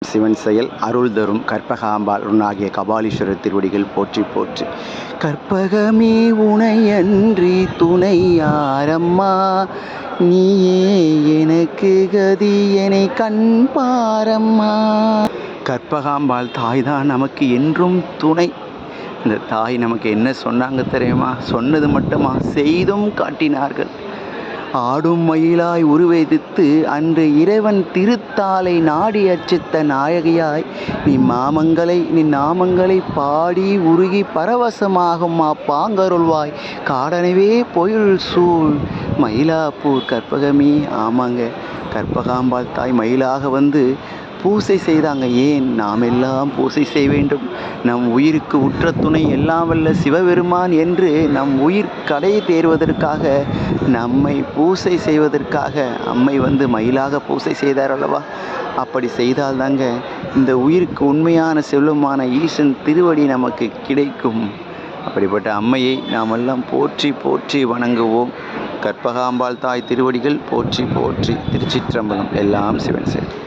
சிவன் செயல் அருள் தரும் கற்பகாம்பாள் உன்னாகிய கபாலீஸ்வரர் திருவடிகள் போற்றி போற்றி. கற்பகமே உனையன்றி துணை யாரம்மா, நீயே எனக்கு கதி எனை கண் பாரம்மா. கற்பகாம்பாள் தாய்தான் நமக்கு என்றும் துணை. இந்த தாய் நமக்கு என்ன சொன்னாங்க தெரியுமா? சொன்னது மட்டுமா, செய்தும் காட்டினார்கள். ஆடும் மயிலாய் உருவெதித்து அன்று இறைவன் திருத்தாலை நாடி அர்ச்சித்த நாயகியாய் நீ நாமங்களை பாடி உருகி பரவசமாகும் பாங்கருள்வாய் காடனவே பொயுள் சூழ் மயிலாப்பூர் கற்பகமே. ஆமாங்க, கற்பகாம்பாள் தாய் மயிலாக வந்து பூசை செய்தாங்க. ஏன் நாம் எல்லாம் பூசை செய்ய வேண்டும்? நம் உயிருக்கு உற்ற துணை எல்லாம் வல்ல சிவபெருமான் என்று நம் உயிர் கடை தேர்வதற்காக, நம்மை பூசை செய்வதற்காக அம்மை வந்து மயிலாக பூசை செய்தார் அல்லவா? அப்படி செய்தால்தாங்க இந்த உயிருக்கு உண்மையான செல்வமான ஈசன் திருவடி நமக்கு கிடைக்கும். அப்படிப்பட்ட அம்மையை நாமெல்லாம் போற்றி போற்றி வணங்குவோம். கற்பகாம்பாள் தாய் திருவடிகள் போற்றி போற்றி. திருச்சிற்றம்பலம். எல்லாம் சிவன் செயல்.